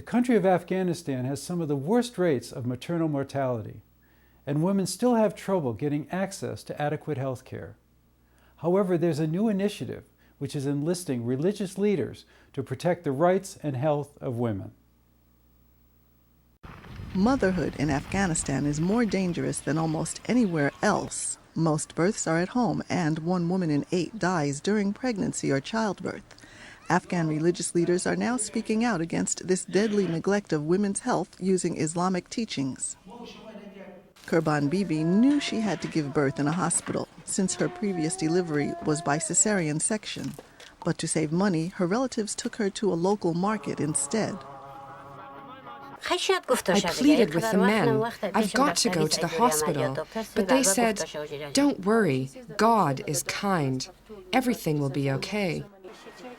country of Afghanistan has some of the worst rates of maternal mortality, and women still have trouble getting access to adequate health care. However, there's a new initiative which is enlisting religious leaders to protect the rights and health of women. Motherhood in Afghanistan is more dangerous than almost anywhere else. Most births are at home, and 1 woman in 8 dies during pregnancy or childbirth. Afghan religious leaders are now speaking out against this deadly neglect of women's health using Islamic teachings. Kurban Bibi knew she had to give birth in a hospital since her previous delivery was by cesarean section. But to save money, her relatives took her to a local market instead. I pleaded with the men, I've got to go to the hospital, but they said, don't worry, God is kind. Everything will be okay.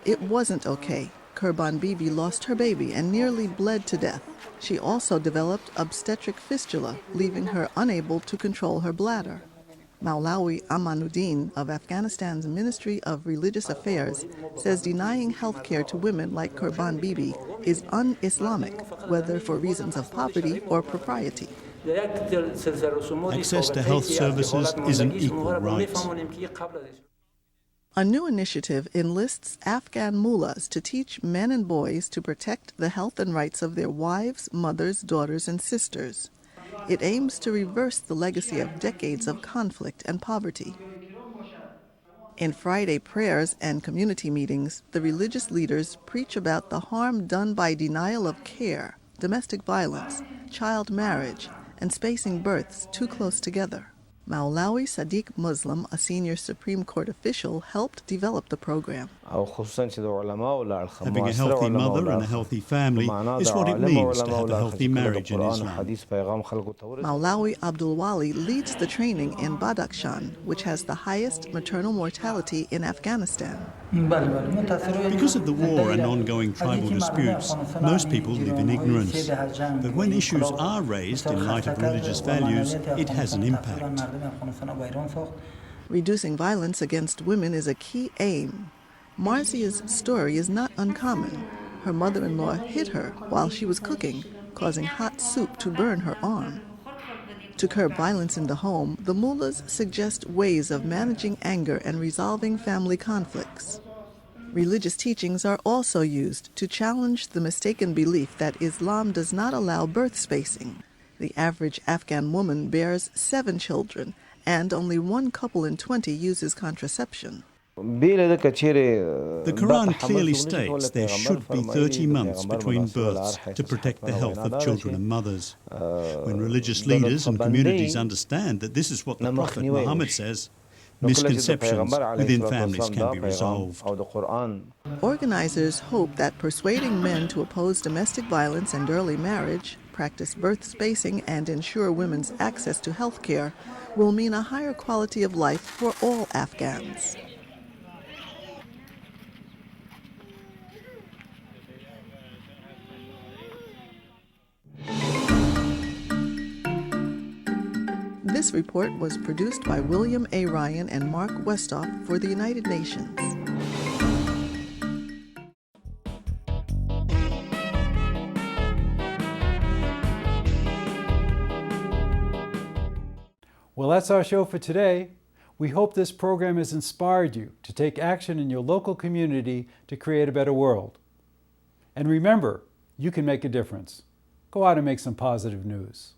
It wasn't okay. Kurban Bibi lost her baby and nearly bled to death. She also developed obstetric fistula, leaving her unable to control her bladder. Maulawi Amanuddin of Afghanistan's Ministry of Religious Affairs says denying health care to women like Kurban Bibi is un-Islamic, whether for reasons of poverty or propriety. Access to health services is an equal right. A new initiative enlists Afghan mullahs to teach men and boys to protect the health and rights of their wives, mothers, daughters, and sisters. It aims to reverse the legacy of decades of conflict and poverty. In Friday prayers and community meetings, the religious leaders preach about the harm done by denial of care, domestic violence, child marriage, and spacing births too close together. Maulawi Sadiq Muslim, a senior Supreme Court official, helped develop the program. Having a healthy mother and a healthy family is what it means to have a healthy marriage in Islam. Maulawi Abdul Wali leads the training in Badakhshan, which has the highest maternal mortality in Afghanistan. Because of the war and ongoing tribal disputes, most people live in ignorance. But when issues are raised in light of religious values, it has an impact. Reducing violence against women is a key aim. Marzia's story is not uncommon. Her mother-in-law hit her while she was cooking, causing hot soup to burn her arm. To curb violence in the home, the mullahs suggest ways of managing anger and resolving family conflicts. Religious teachings are also used to challenge the mistaken belief that Islam does not allow birth spacing. The average Afghan woman bears 7 children, and only 1 couple in 20 uses contraception. The Quran clearly states there should be 30 months between births to protect the health of children and mothers. When religious leaders and communities understand that this is what the Prophet Muhammad says, misconceptions within families can be resolved. Organizers hope that persuading men to oppose domestic violence and early marriage, practice birth spacing, and ensure women's access to health care will mean a higher quality of life for all Afghans. This report was produced by William A. Ryan and Mark Westhoff for the United Nations. Well, that's our show for today. We hope this program has inspired you to take action in your local community to create a better world. And remember, you can make a difference. Go out and make some positive news.